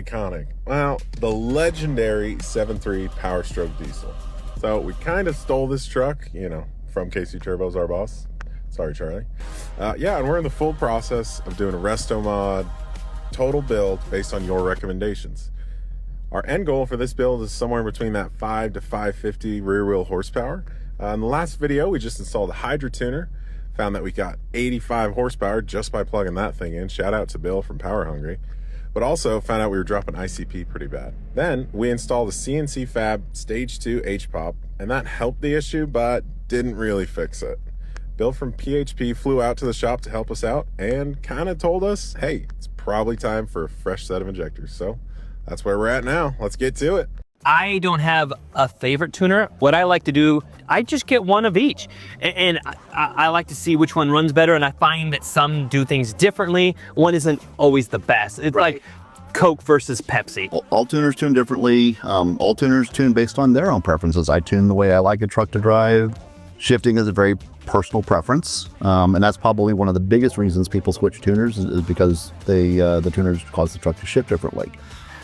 iconic? Well, the legendary 7.3 Power Stroke diesel. So we kind of stole this truck, you know, from KC Turbos, our boss. Sorry, Charlie. Yeah, and we're in the full process of doing a resto mod, total build based on your recommendations. Our end goal for this build is somewhere between that 5 to 550 rear wheel horsepower. In the last video, we just installed a Hydra tuner, found that we got 85 horsepower just by plugging that thing in. Shout out to Bill from Power Hungry. But also found out we were dropping ICP pretty bad. Then we installed a CNC Fab Stage 2 HPOP, and that helped the issue, but didn't really fix it. Bill from PHP flew out to the shop to help us out and kind of told us, hey, it's probably time for a fresh set of injectors. So that's where we're at now. Let's get to it. I don't have a favorite tuner. What I like to do, I just get one of each. And I like to see which one runs better, and I find that some do things differently. One isn't always the best. It's like Coke versus Pepsi. All tuners tune differently. All tuners tune based on their own preferences. I tune the way I like a truck to drive. Shifting is a very personal preference, and that's probably one of the biggest reasons people switch tuners is because the tuners cause the truck to shift differently.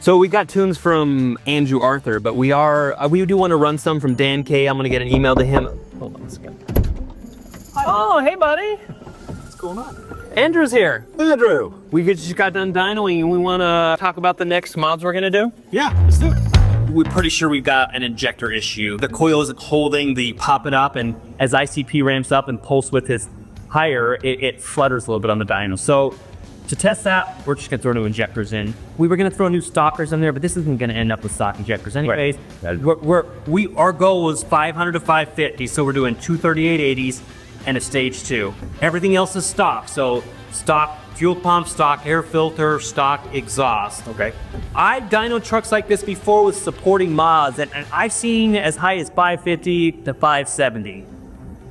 So we got tunes from Andrew Arthur, but we do want to run some from Dan K. I'm going to get an email to him. Hold on a second. Oh, hey, buddy. What's going on? Andrew's here. Andrew. We just got done dynoing, and we want to talk about the next mods we're going to do. Yeah, let's do it. We're pretty sure we've got an injector issue. The coil isn't holding the pop it up, and as ICP ramps up and pulse with his higher, it flutters a little bit on the dyno. So to test that, we're just gonna throw new injectors in. We were gonna throw new stalkers in there, but this isn't gonna end up with stock injectors anyways. Right. Our goal was 500 to 550, so we're doing 23880s and a stage 2. Everything else is stock, so stock fuel pump, stock air filter, stock exhaust. Okay. I've dyno trucks like this before with supporting mods, and I've seen as high as 550 to 570.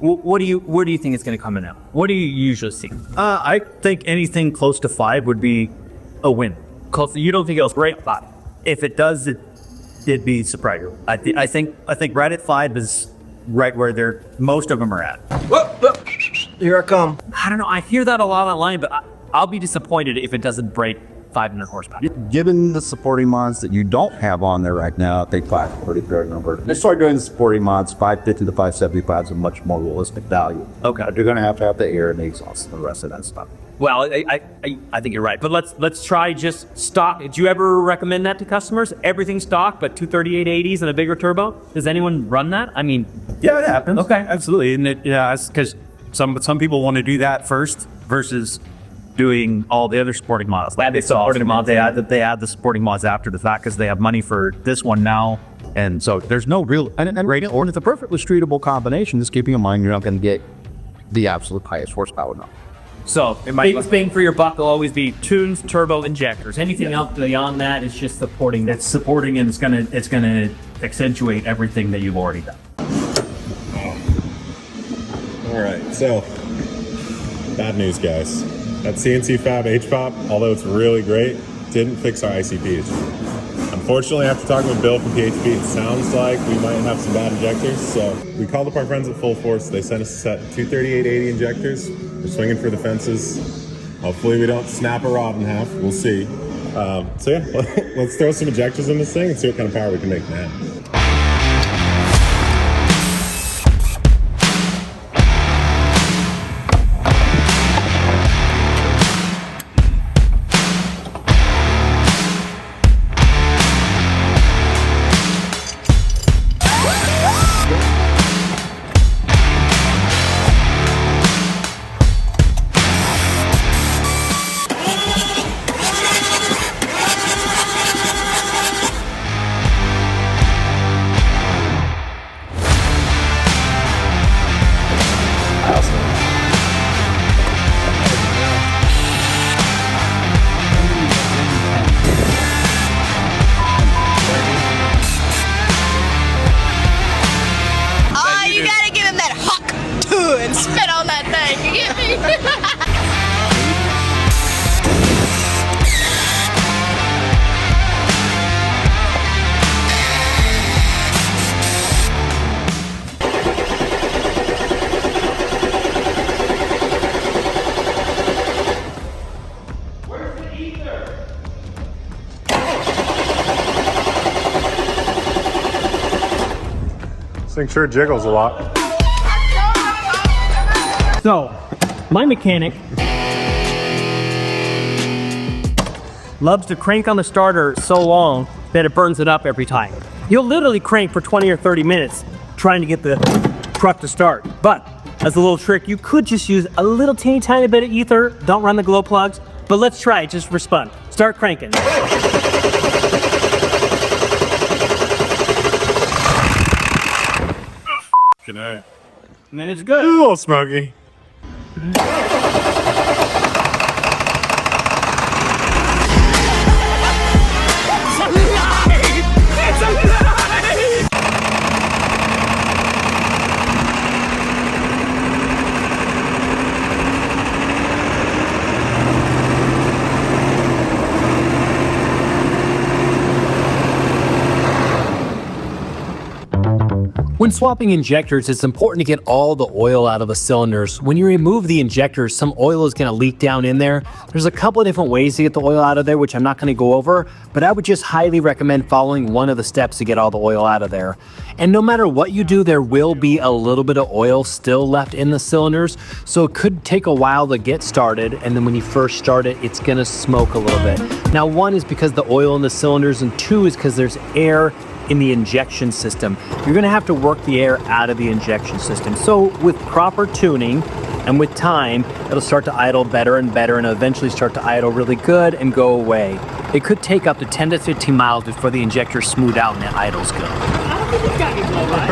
Where do you think it's going to come in at? What do you usually see? I think anything close to 5 would be a win. Close. You don't think it'll break 5? If it does, it'd be surprising. I think right at 5 is right where most of them are at. Whoa. Here I come. I don't know. I hear that a lot online, but I'll be disappointed if it doesn't break 500 horsepower. Given the supporting mods that you don't have on there right now, I think 5 is a pretty fair number. They start doing the supporting mods, 550 to 575 is a much more realistic value. Okay. You're going to have the air and the exhaust and the rest of that stuff. Well, I think you're right, but let's try just stock. Do you ever recommend that to customers? Everything stock, but 23880s and a bigger turbo? Does anyone run that? I mean, yeah, it happens. Okay, absolutely, and it's because some people want to do that first versus doing all the other supporting mods. They add the supporting mods after the fact because they have money for this one now, and so there's no real and it's a perfectly streetable combination. Just keeping in mind you're not going to get the absolute highest horsepower now. So biggest bang for your buck will always be tunes, turbo, injectors. Anything else beyond that is just supporting. It's supporting, and it's gonna accentuate everything that you've already done. All right, so bad news, guys. That CNC Fab HPOP, although it's really great, didn't fix our ICP issue. Unfortunately, after talking with Bill from PHP, it sounds like we might have some bad injectors. So we called up our friends at Full Force. They sent us a set of 23880 injectors. We're swinging for the fences. Hopefully we don't snap a rod in half. We'll see. So yeah, let's throw some injectors in this thing and see what kind of power we can make now. This thing sure jiggles a lot. So, my mechanic loves to crank on the starter so long that it burns it up every time. You'll literally crank for 20 or 30 minutes trying to get the truck to start. But as a little trick, you could just use a little teeny tiny bit of ether. Don't run the glow plugs, but let's try it just for fun. Start cranking. Good night. And then it's good. A little smoky. When swapping injectors, it's important to get all the oil out of the cylinders. When you remove the injectors, some oil is going to leak down in there. There's a couple of different ways to get the oil out of there, which I'm not going to go over, but I would just highly recommend following one of the steps to get all the oil out of there. And no matter what you do, there will be a little bit of oil still left in the cylinders, so it could take a while to get started, and then when you first start it, it's going to smoke a little bit. Now, one is because the oil in the cylinders, and two is because there's air in the injection system. You're gonna have to work the air out of the injection system. So with proper tuning and with time, it'll start to idle better and better and eventually start to idle really good and go away. It could take up to 10 to 15 miles before the injector smooth out and it idles good. I don't think it's got any blow by.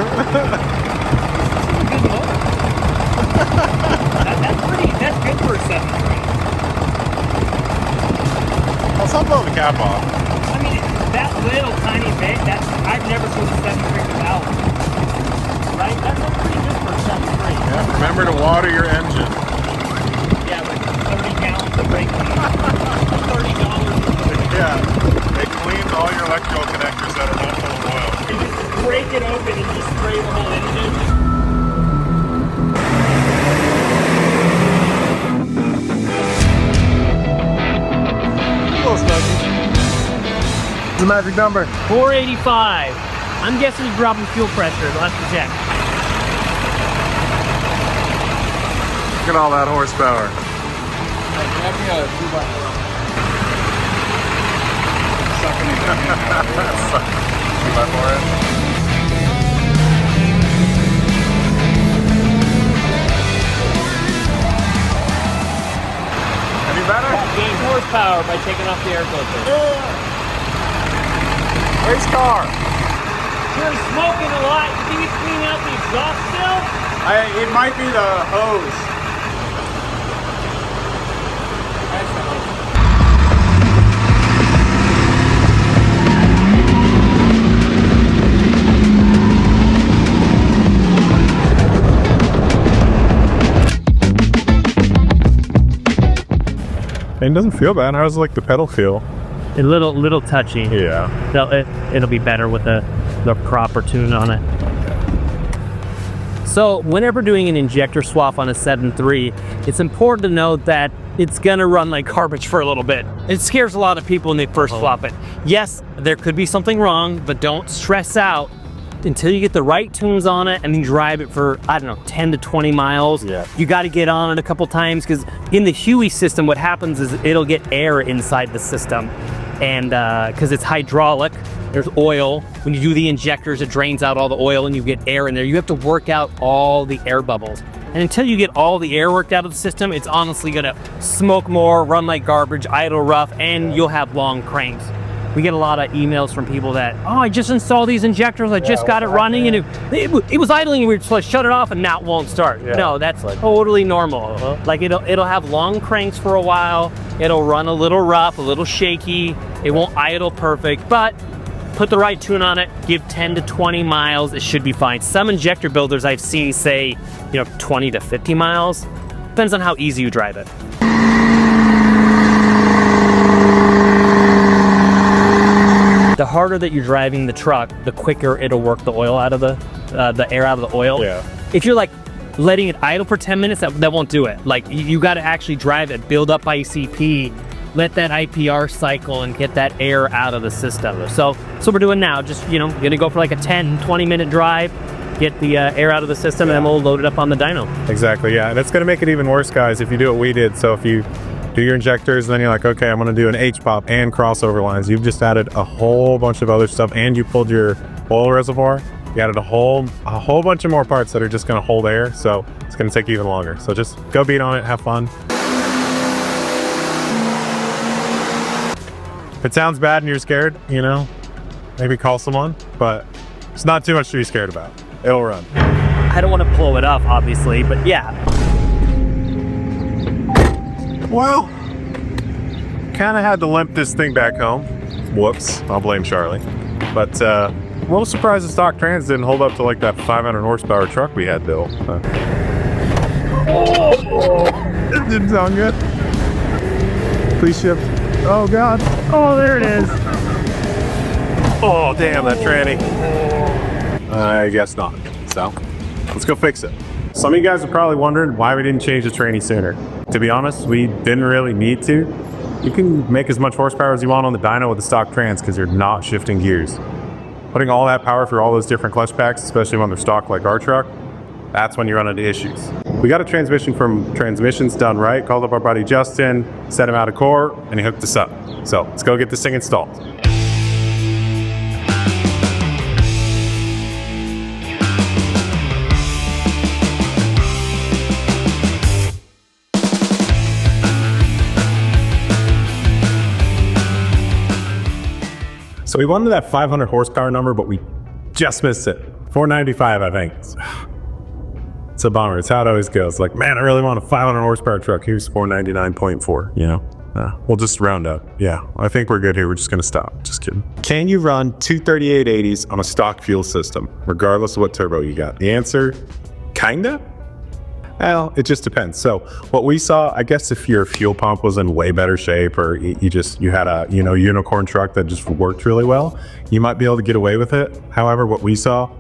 That's good for a 7.3. I'll stop blowing the cap off. I mean, that little tiny bit, I've never seen a 7.3 without. Right? That's pretty good for a 7.3. Yeah, remember to water your engine. Yeah, like 30 gallons of brake clean. $30. Yeah, it cleans all your electrical connectors that are not full of oil. You just break it open and just spray the whole engine. A little smoky. The magic number. 485. I'm guessing it's dropping fuel pressure. We'll have to check. Look at all that horsepower. Grab me a 2x4. Sucking it in. 2x4 in. Any better? Gain horsepower by taking off the air filter. Race car. You're smoking a lot. You think it's cleaning out the exhaust still? It might be the hose. That's the hose. It doesn't feel bad. How does like the pedal feel? A little touchy. Yeah. It'll be better with the proper tune on it. So whenever doing an injector swap on a 7.3, it's important to note that it's gonna run like garbage for a little bit. It scares a lot of people when they first swap it. Yes, there could be something wrong, but don't stress out until you get the right tunes on it and you drive it for, I don't know, 10 to 20 miles. Yeah. You got to get on it a couple times because in the Huey system, what happens is it'll get air inside the system. And because it's hydraulic, there's oil. When you do the injectors, it drains out all the oil and you get air in there. You have to work out all the air bubbles. And until you get all the air worked out of the system, it's honestly gonna smoke more, run like garbage, idle rough, and you'll have long cranks. We get a lot of emails from people that, oh, I just installed these injectors, I just got it running, and it was idling, and we were supposed to shut it off, and now it won't start. Yeah. No, that's totally normal. Like it'll have long cranks for a while, it'll run a little rough, a little shaky, it won't idle perfect, but put the right tune on it, give 10 to 20 miles, it should be fine. Some injector builders I've seen say, 20 to 50 miles. Depends on how easy you drive it. The harder that you're driving the truck, the quicker it'll work the oil out of the air out of the oil. Yeah. If you're like letting it idle for 10 minutes, that won't do it. Like you got to actually drive it, build up ICP, let that IPR cycle and get that air out of the system. So we're doing now, just, gonna go for like a 10, 20 minute drive, get the air out of the system, and then we'll load it up on the dyno. Exactly, yeah. And it's going to make it even worse, guys, if you do what we did. So if you do your injectors, and then you're like, okay, I'm going to do an HPOP and crossover lines. You've just added a whole bunch of other stuff, and you pulled your oil reservoir. You added a whole bunch of more parts that are just going to hold air. So it's going to take even longer. So just go beat on it, have fun. If it sounds bad and you're scared, you know, maybe call someone, but it's not too much to be scared about. It'll run. I don't want to blow it up, obviously, but yeah. Well, kind of had to limp this thing back home. Whoops, I'll blame Charlie. But a little surprised the stock trans didn't hold up to like that 500 horsepower truck we had built. It didn't sound good. Please shift. Oh God. Oh, there it is. Oh, damn, that tranny. I guess not. So, let's go fix it. Some of you guys are probably wondering why we didn't change the tranny sooner. To be honest, we didn't really need to. You can make as much horsepower as you want on the dyno with the stock trans because you're not shifting gears. Putting all that power through all those different clutch packs, especially when they're stock like our truck, that's when you run into issues. We got a transmission from Transmissions Done Right, called up our buddy Justin, set him out of core, and he hooked us up. So let's go get this thing installed. So we wanted that 500 horsepower number, but we just missed it. 495, I think. It's a bummer. It's how it always goes. Like, man, I really want a 500 horsepower truck. Here's 499.4, you know? We'll just round up. Yeah, I think we're good here. We're just gonna stop. Just kidding. Can you run 23880s on a stock fuel system, regardless of what turbo you got? The answer, kinda? Well, it just depends. So what we saw, I guess if your fuel pump was in way better shape, or you had a, you know, unicorn truck that just worked really well, you might be able to get away with it. However, what we saw,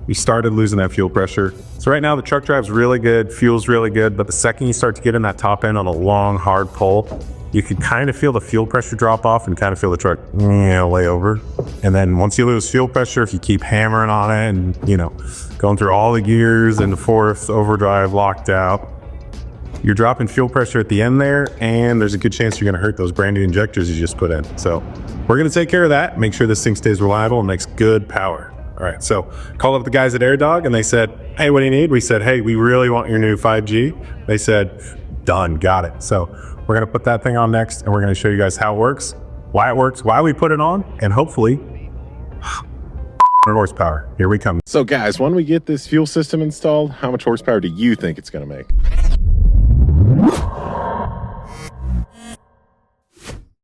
we started losing that fuel pressure. So right now the truck drive's really good, fuel's really good, but the second you start to get in that top end on a long, hard pull, you can kind of feel the fuel pressure drop off and kind of feel the truck, lay over. And then once you lose fuel pressure, if you keep hammering on it and, you know, going through all the gears and the fourth overdrive locked out, you're dropping fuel pressure at the end there, and there's a good chance you're gonna hurt those brand new injectors you just put in. So we're gonna take care of that, make sure this thing stays reliable and makes good power. All right, so called up the guys at AirDog and they said, hey, what do you need? We said, hey, we really want your new 5G. They said, done, got it. So we're gonna put that thing on next, and we're gonna show you guys how it works, why we put it on, and hopefully 100 horsepower. Here we come. So guys, when we get this fuel system installed, how much horsepower do you think it's gonna make?